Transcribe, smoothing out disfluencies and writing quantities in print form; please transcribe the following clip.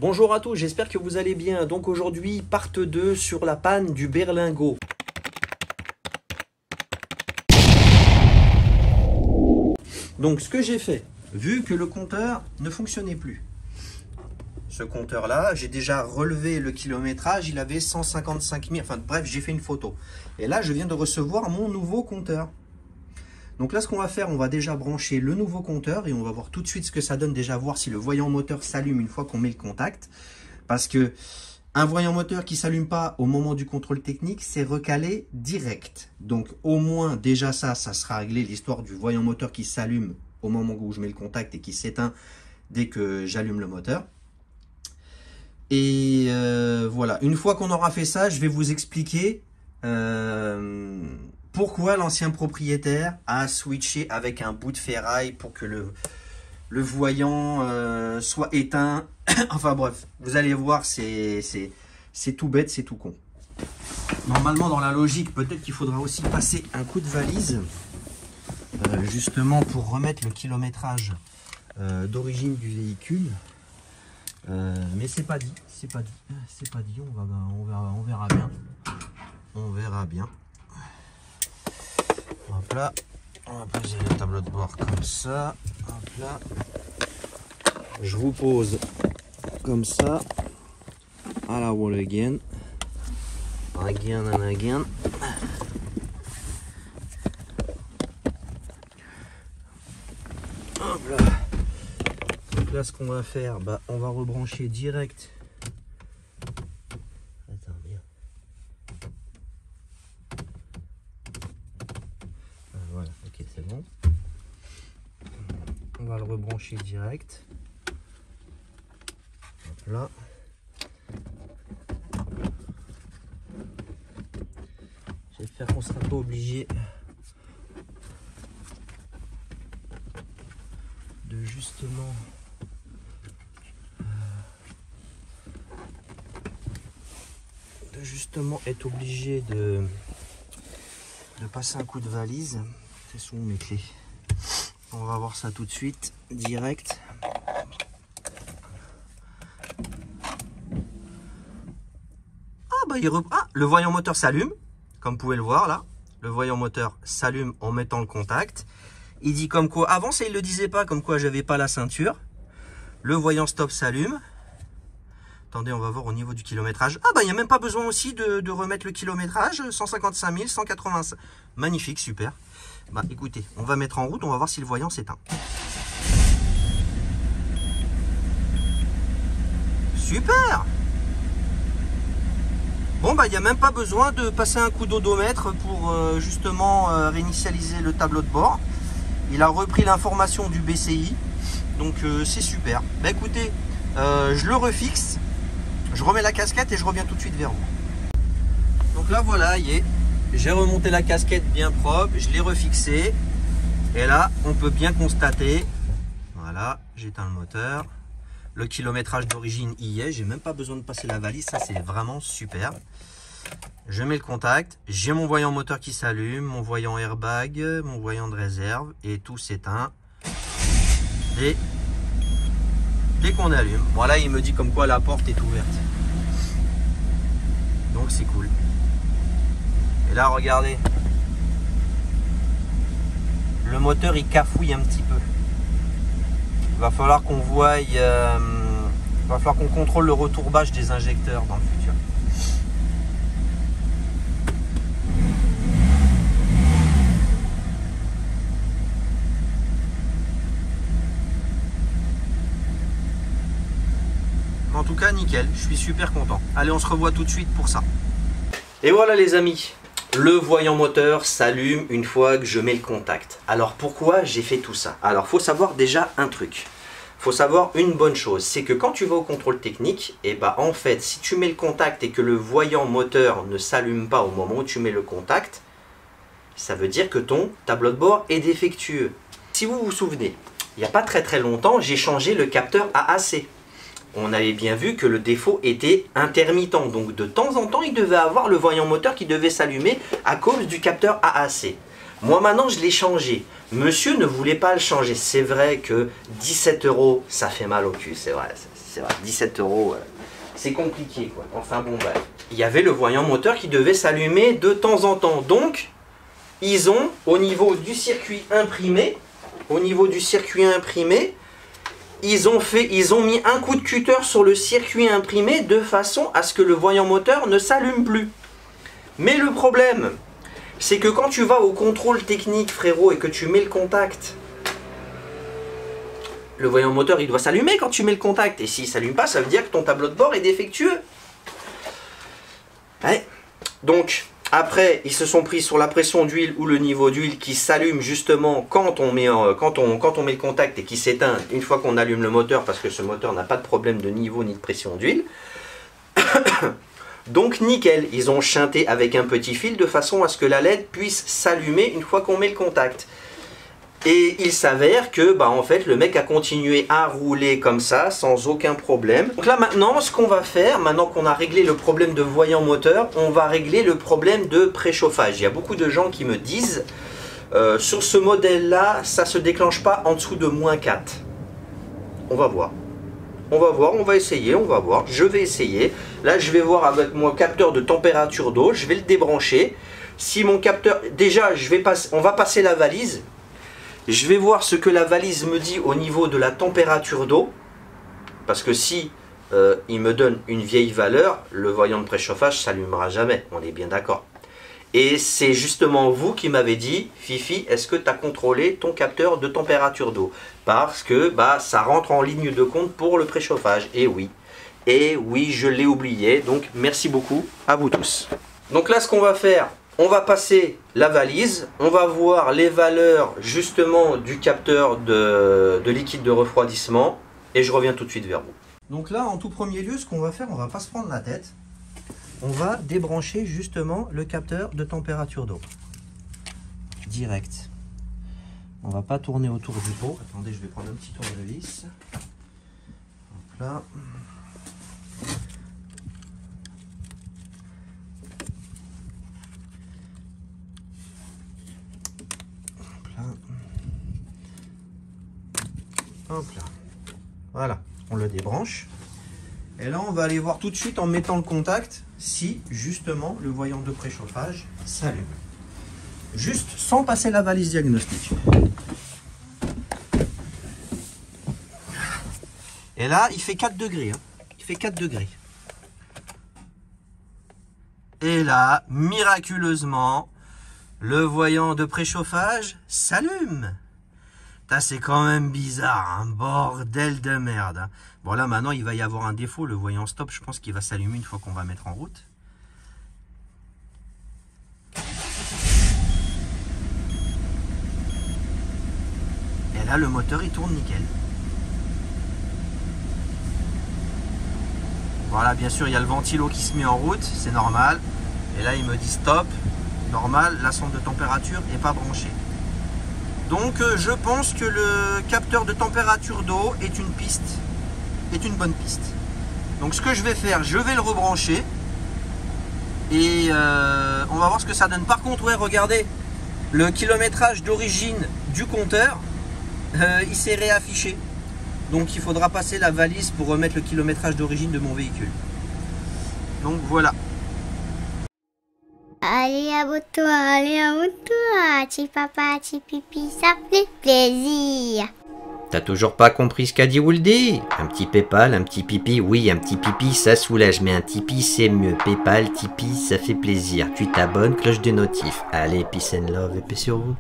Bonjour à tous, j'espère que vous allez bien. Donc aujourd'hui, part 2 sur la panne du berlingot. Donc ce que j'ai fait, vu que le compteur ne fonctionnait plus, ce compteur là, j'ai déjà relevé le kilométrage, il avait 155 000, enfin bref, j'ai fait une photo. Et là, je viens de recevoir mon nouveau compteur. Donc là, ce qu'on va faire, on va déjà brancher le nouveau compteur et on va voir tout de suite ce que ça donne, déjà voir si le voyant moteur s'allume une fois qu'on met le contact. Parce que un voyant moteur qui ne s'allume pas au moment du contrôle technique, c'est recalé direct. Donc au moins déjà ça sera réglé, l'histoire du voyant moteur qui s'allume au moment où je mets le contact et qui s'éteint dès que j'allume le moteur. Et voilà, une fois qu'on aura fait ça, je vais vous expliquer pourquoi l'ancien propriétaire a switché avec un bout de ferraille pour que le voyant soit éteint. Enfin bref, vous allez voir, c'est tout bête, c'est tout con. Normalement, dans la logique, peut-être qu'il faudra aussi passer un coup de valise, justement pour remettre le kilométrage d'origine du véhicule. Mais c'est pas dit, on verra bien. On verra bien. Hop là, on va poser le tableau de bord comme ça. Hop là, je vous pose comme ça à la wall again. Again and again. Hop là. Donc là, ce qu'on va faire, on va rebrancher direct. Attends bien. Voilà, ok, c'est bon. On va le rebrancher direct. Hop là. J'espère qu'on ne sera pas obligé de justement être obligé de passer un coup de valise. C'est sont mes clés. On va voir ça tout de suite, direct. Le voyant moteur s'allume, comme vous pouvez le voir là. Le voyant moteur s'allume en mettant le contact. Il dit comme quoi, avant ça il le disait pas, comme quoi j'avais pas la ceinture. Le voyant stop s'allume. Attendez, on va voir au niveau du kilométrage. Il n'y a même pas besoin aussi de remettre le kilométrage. 155 000, 185. Magnifique, super. Écoutez, on va mettre en route, on va voir si le voyant s'éteint. Super! Bon, il n'y a même pas besoin de passer un coup d'odomètre pour justement réinitialiser le tableau de bord. Il a repris l'information du BCI, donc c'est super. Écoutez, je le refixe, je remets la casquette et je reviens tout de suite vers vous. Donc là, voilà, j'ai remonté la casquette bien propre, je l'ai refixée. Et là, on peut bien constater, voilà, j'éteins le moteur. Le kilométrage d'origine y est, j'ai même pas besoin de passer la valise, ça c'est vraiment super. Je mets le contact, j'ai mon voyant moteur qui s'allume, mon voyant airbag, mon voyant de réserve et tout s'éteint dès qu'on allume. Voilà, il me dit comme quoi la porte est ouverte. Donc c'est cool. Et là, regardez, le moteur il cafouille un petit peu. Il va falloir qu'on voie, va falloir qu'on contrôle le retourbage des injecteurs dans le futur. En tout cas, nickel, je suis super content. Allez, on se revoit tout de suite pour ça. Et voilà les amis, le voyant moteur s'allume une fois que je mets le contact. Alors pourquoi j'ai fait tout ça? Alors faut savoir déjà un truc. Faut savoir une bonne chose, c'est que quand tu vas au contrôle technique, en fait, si tu mets le contact et que le voyant moteur ne s'allume pas au moment où tu mets le contact, ça veut dire que ton tableau de bord est défectueux. Si vous vous souvenez, il n'y a pas très longtemps, j'ai changé le capteur AAC. On avait bien vu que le défaut était intermittent, donc de temps en temps il devait avoir le voyant moteur qui devait s'allumer à cause du capteur AAC. Moi maintenant je l'ai changé, monsieur ne voulait pas le changer, c'est vrai que 17 €, ça fait mal au cul, c'est vrai, c'est vrai, 17 €, c'est compliqué quoi. Enfin bon, bah, il y avait le voyant moteur qui devait s'allumer de temps en temps. Donc, ils ont, au niveau du circuit imprimé, ils ont mis un coup de cutter sur le circuit imprimé de façon à ce que le voyant moteur ne s'allume plus. Mais le problème, c'est que quand tu vas au contrôle technique, frérot, et que tu mets le contact, le voyant moteur, il doit s'allumer quand tu mets le contact. Et s'il ne s'allume pas, ça veut dire que ton tableau de bord est défectueux. Ouais. Donc, après, ils se sont pris sur la pression d'huile ou le niveau d'huile qui s'allume justement quand on met le contact et qui s'éteint une fois qu'on allume le moteur, parce que ce moteur n'a pas de problème de niveau ni de pression d'huile. Donc nickel, ils ont shunté avec un petit fil de façon à ce que la LED puisse s'allumer une fois qu'on met le contact. Et il s'avère que bah, en fait, le mec a continué à rouler comme ça sans aucun problème. Donc là maintenant, ce qu'on va faire, maintenant qu'on a réglé le problème de voyant moteur, on va régler le problème de préchauffage. Il y a beaucoup de gens qui me disent sur ce modèle là, ça se déclenche pas en dessous de -4. On va voir. On va voir, on va essayer, on va voir. Je vais essayer. Là, je vais voir avec mon capteur de température d'eau. Je vais le débrancher. Si mon capteur... Déjà, on va passer la valise. Je vais voir ce que la valise me dit au niveau de la température d'eau. Parce que si il me donne une vieille valeur, le voyant de préchauffage ne s'allumera jamais. On est bien d'accord. Et c'est justement vous qui m'avez dit, Fifi, est-ce que tu as contrôlé ton capteur de température d'eau? Parce que bah, ça rentre en ligne de compte pour le préchauffage. Et oui, je l'ai oublié. Donc merci beaucoup à vous tous. Donc là, ce qu'on va faire, on va passer la valise. On va voir les valeurs justement du capteur de liquide de refroidissement. Et je reviens tout de suite vers vous. Donc là, en tout premier lieu, ce qu'on va faire, on va pas se prendre la tête. On va débrancher justement le capteur de température d'eau. Direct. On va pas tourner autour du pot. Attendez, je vais prendre un petit tournevis. Hop là. Hop là. Hop là. Voilà, on le débranche. Et là, on va aller voir tout de suite en mettant le contact si justement le voyant de préchauffage s'allume. Juste sans passer la valise diagnostique. Et là, il fait 4 degrés. Hein. Il fait 4 degrés. Et là, miraculeusement, le voyant de préchauffage s'allume. C'est quand même bizarre, un bordel de merde. Hein. Bon là maintenant il va y avoir un défaut, le voyant stop, je pense qu'il va s'allumer une fois qu'on va mettre en route. Et là le moteur il tourne nickel. Voilà, bien sûr il y a le ventilo qui se met en route, c'est normal. Et là il me dit stop, normal, la sonde de température n'est pas branchée. Donc je pense que le capteur de température d'eau est une bonne piste. Donc ce que je vais faire, je vais le rebrancher et on va voir ce que ça donne. Par contre, ouais, regardez, le kilométrage d'origine du compteur, il s'est réaffiché. Donc il faudra passer la valise pour remettre le kilométrage d'origine de mon véhicule. Donc voilà. Allez, abonne-toi, petit papa, petit pipi, ça fait plaisir. T'as toujours pas compris ce qu'a dit Wooldy? Un petit Paypal, un petit pipi, oui, un petit pipi, ça soulage, mais un Tipeee, c'est mieux. Paypal, Tipeee, ça fait plaisir. Tu t'abonnes, cloche de notif. Allez, peace and love et paix sur vous.